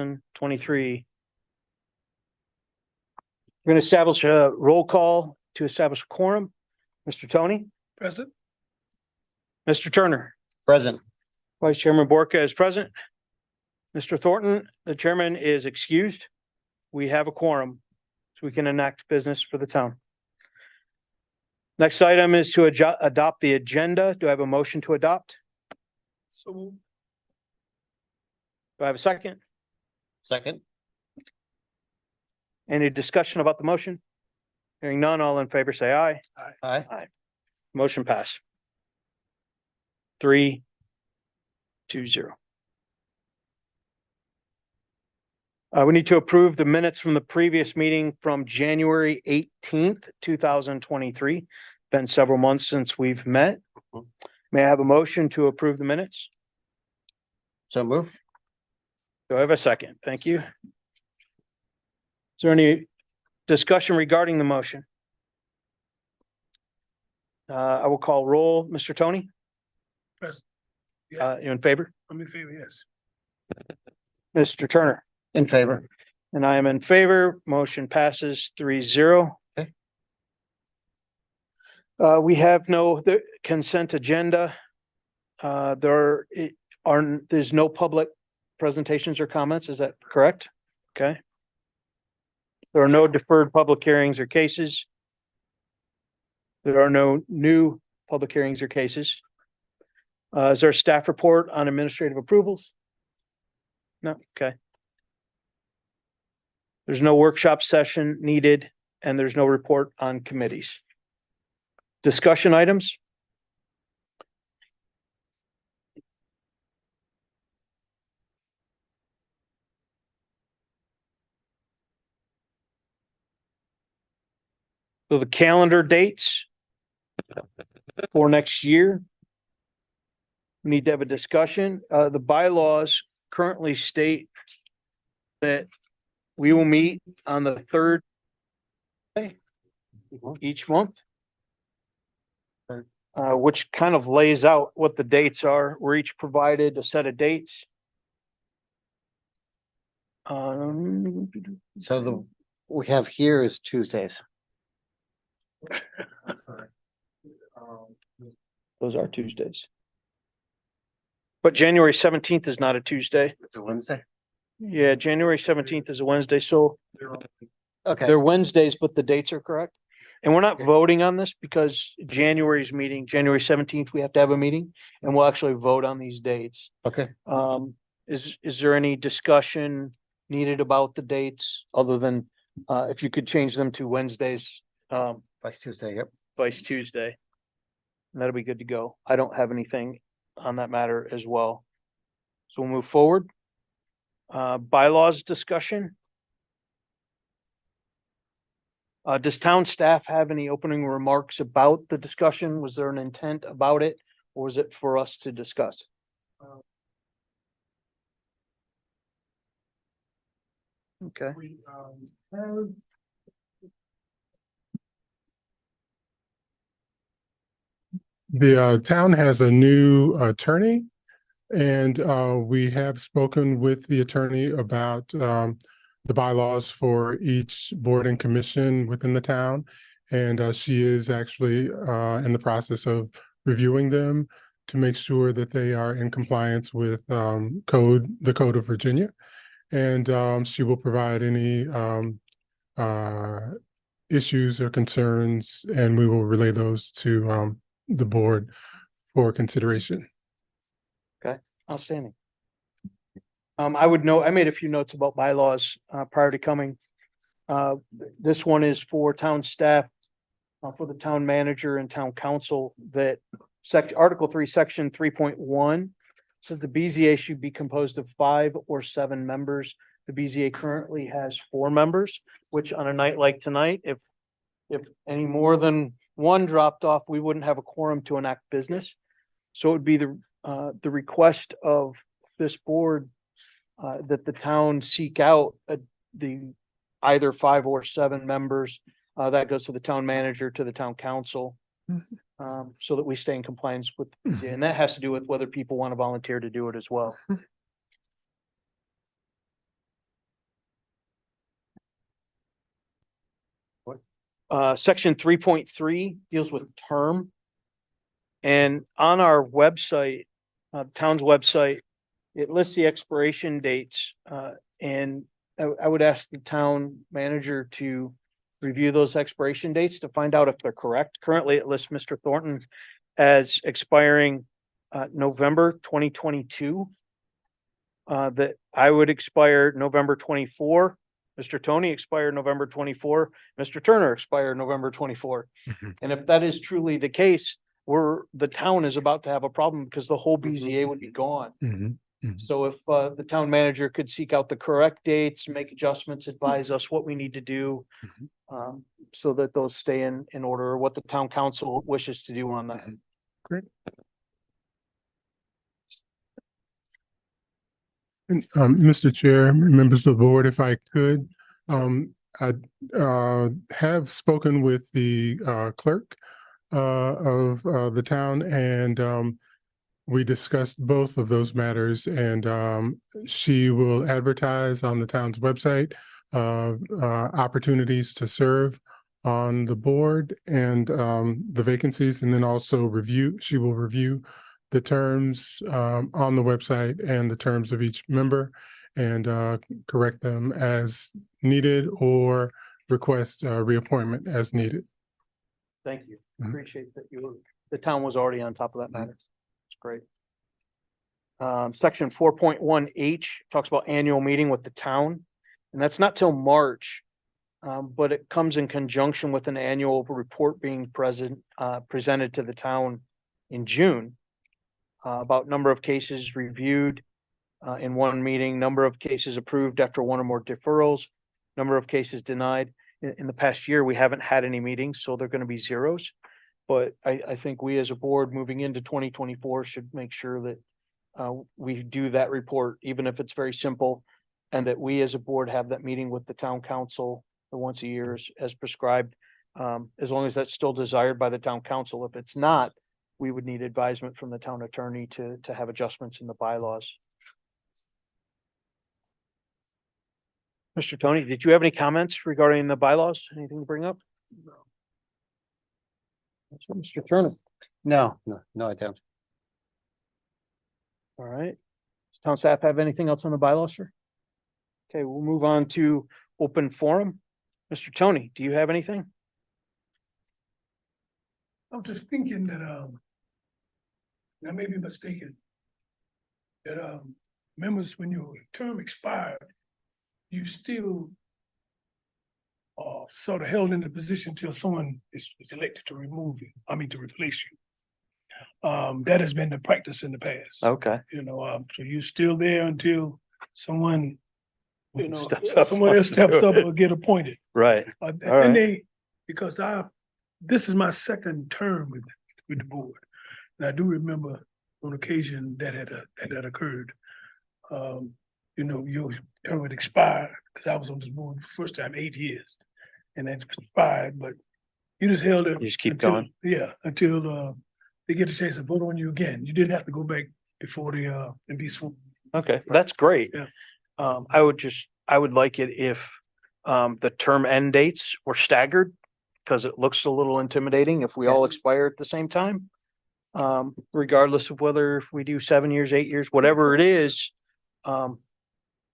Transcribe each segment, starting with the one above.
2023. We're going to establish a roll call to establish a quorum. Mr. Tony? Present. Mr. Turner? Present. Vice Chairman Borka is present. Mr. Thornton, the chairman, is excused. We have a quorum, so we can enact business for the town. Next item is to adopt the agenda. Do I have a motion to adopt? So moved. Do I have a second? Second. Any discussion about the motion? Hearing none, all in favor say aye. Aye. Motion passed. 3-2-0. We need to approve the minutes from the previous meeting from January 18th, 2023. Been several months since we've met. May I have a motion to approve the minutes? So move. Do I have a second? Thank you. Is there any discussion regarding the motion? I will call roll. Mr. Tony? Present. You in favor? I'm in favor, yes. Mr. Turner? In favor. And I am in favor. Motion passes 3-0. Okay. We have the consent agenda. There's no public presentations or comments. Is that correct? Okay. There are no deferred public hearings or cases. There are no new public hearings or cases. Is there a staff report on administrative approvals? No, okay. There's no workshop session needed, and there's no report on committees. Discussion items? So the calendar dates for next year. We need to have a discussion. The bylaws currently state that we will meet on the third day each month. Which kind of lays out what the dates are. We're each provided a set of dates. So we have here is Tuesdays. Those are Tuesdays. But January 17th is not a Tuesday. It's a Wednesday. Yeah, January 17th is a Wednesday, so Okay. they're Wednesdays, but the dates are correct. And we're not voting on this because January's meeting, January 17th, we have to have a meeting and we'll actually vote on these dates. Okay. Is there any discussion needed about the dates other than, if you could change them to Wednesdays, Vice Tuesday. Yep. vice Tuesday? And that'll be good to go. I don't have anything on that matter as well. So we'll move forward. Bylaws discussion. Does town staff have any opening remarks about the discussion? Was there an intent about it, or was it for us to discuss? Okay. We have The town has a new attorney, and we have spoken with the attorney about the bylaws for each board and commission within the town. And she is actually in the process of reviewing them to make sure that they are in compliance with the Code of Virginia. And she will provide any issues or concerns, and we will relay those to the board for consideration. Outstanding. I would know, I made a few notes about bylaws prior to coming. This one is for town staff, for the town manager and town council, that Article 3, Section 3.1 says the BZA should be composed of 5 or 7 members. The BZA currently has 4 members, which on a night like tonight, if any more than one dropped off, we wouldn't have a quorum to enact business. So it would be the request of this board that the town seek out the either 5 or 7 members. That goes to the town manager, to the town council, so that we stay in compliance with, and that has to do with whether people want to volunteer to do it as well. Section 3.3 deals with term. And on our website, town's website, it lists the expiration dates, and I would ask the town manager to review those expiration dates to find out if they're correct. Currently, it lists Mr. Thornton as expiring November 2022. That I would expire November 24. Mr. Tony expired November 24. Mr. Turner expired November 24. Mhm. And if that is truly the case, the town is about to have a problem because the whole BZA would be gone. Mhm. Mhm. So if the town manager could seek out the correct dates, make adjustments, advise us what we need to do. So that those stay in order, or what the town council wishes to do on that. Great. And, Mr. Chair, members of the board, if I could, I have spoken with the clerk of the town, and we discussed both of those matters, and she will advertise on the town's website opportunities to serve on the board and the vacancies, and then also she will review the terms on the website and the terms of each member and correct them as needed or request reappointment as needed. Thank you. Mhm. Appreciate that the town was already on top of that matter. It's great. Section 4.1H talks about annual meeting with the town, and that's not till March. But it comes in conjunction with an annual report being presented to the town in June. About number of cases reviewed in one meeting, number of cases approved after one or more deferrals, number of cases denied. In the past year, we haven't had any meetings, so they're gonna be zeros. But I think we as a board moving into 2024 should make sure that we do that report, even if it's very simple. And that we as a board have that meeting with the town council once a year as prescribed. As long as that's still desired by the town council. If it's not, we would need advisement from the town attorney to have adjustments in the bylaws. Mr. Tony, did you have any comments regarding the bylaws? Anything to bring up? That's what Mr. Turner. No, I don't. All right. Does town staff have anything else on the bylaws, sir? Okay, we'll move on to open forum. Mr. Tony, do you have anything? I'm just thinking that, I may be mistaken. That, members, when your term expired, you still sort of held in the position till someone is elected to to replace you. That has been the practice in the past. Okay. So you're still there until someone, Steps up. someone else steps up or get appointed. Right. And because this is my second term with the board. And I do remember on occasion that had occurred. Your term would expire, because I was on this board the first time 8 years. And then expired, but you just held it. You just keep until- going. Yeah, until they get a chance to vote on you again. You didn't have to go back before and be sworn. Okay, that's great. Yeah. I would like it if the term end dates were staggered, because it looks a little intimidating if we all Yes. expire at the same time. Regardless of whether we do 7 years, 8 years, whatever it is.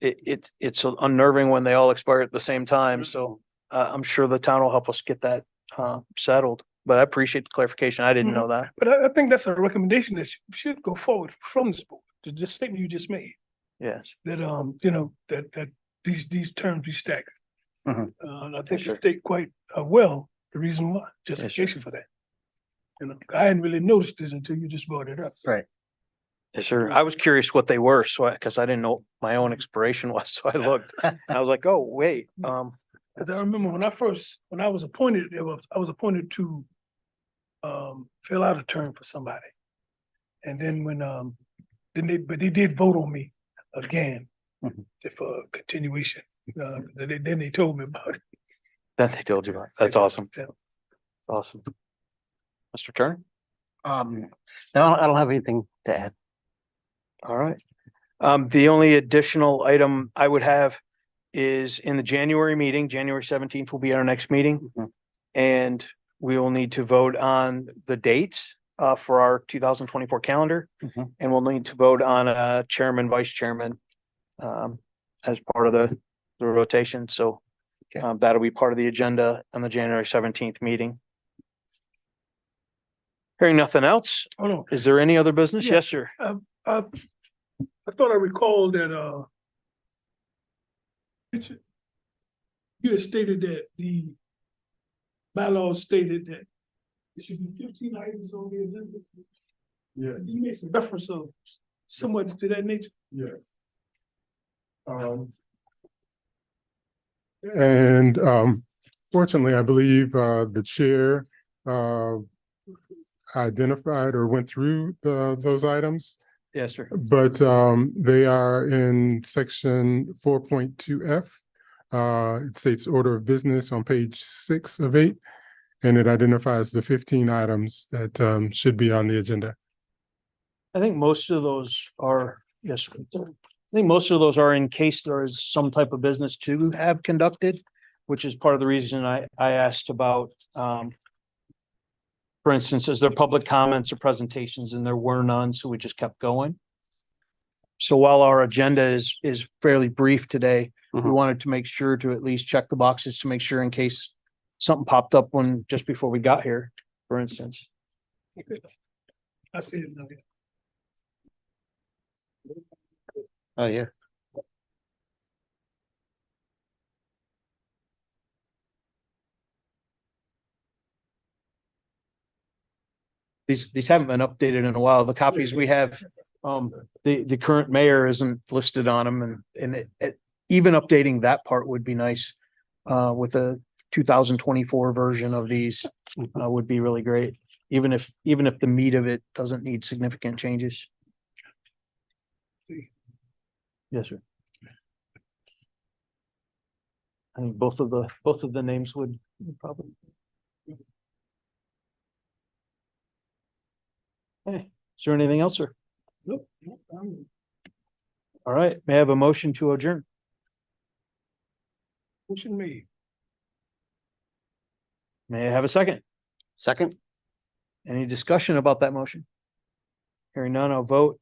It's unnerving when they all expire at the same time, so I'm sure the town will help us get that settled. But I appreciate the clarification. I didn't know that. But I think that's a recommendation that should go forward from this board, the statement you just made, Yes. that, that these terms be staggered. Mhm. And I think Yes, you sir. state quite well the reason why, justification for that. I hadn't really noticed it until you just brought it up. Right. Yes, sir. I was curious what they were, because I didn't know what my own expiration was, so I looked. And I was like, oh, wait, Cause I remember when I was appointed, I was appointed to fill out a term for somebody. And then but they did vote on me again Mhm. for continuation. Then they told me about it. then they told you about it. That's awesome. Yeah. Awesome. Mr. Turner? No, I don't have anything to add. All right. The only additional item I would have is in the January meeting, January 17th will be our next meeting. Mhm. And we will need to vote on the dates for our 2024 calendar. Mhm. And we'll need to vote on a chairman, vice chairman as part of the rotation. So Okay. that'll be part of the agenda on the January 17th meeting. Hearing nothing else, Oh, no. is there any other business? Yeah. Yes, sir. I thought I recalled that, Richard, you had stated that the bylaws stated that it should be 15 items on the agenda. Yes, You made some reference of somewhat to that nature. yes. And fortunately, I believe the chair identified or went through those items. Yes, sir. But they are in section 4.2F. It states order of business on page 6 of 8, and it identifies the 15 items that should be on the agenda. I think most of those are, yes, sir. I think most of those are in case there is some type of business to have conducted, which is part of the reason I asked about, for instance, is there public comments or presentations, and there were none, so we just kept going. So while our agenda is fairly brief today, we Mhm. wanted to make sure to at least check the boxes to make sure in case something popped up just before we got here, for instance. I see it now. Oh, yeah. These haven't been updated in a while. The copies we have, the current mayor isn't listed on them, and even updating that part would be nice. With a 2024 version of these, would be really great, even if the meat of it doesn't need significant changes. See. Yes, sir. I think both of the names would probably. Hey, is there anything else, sir? Nope. All right, may I have a motion to adjourn? Motion made. May I have a second? Second? Any discussion about that motion? Hearing none, I'll vote.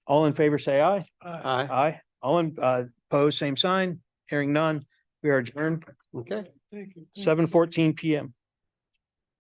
All in favor, say aye. Aye. Aye. All in, opposed, same sign. Hearing none, we are adjourned, Okay. Thank you. 7:14 PM.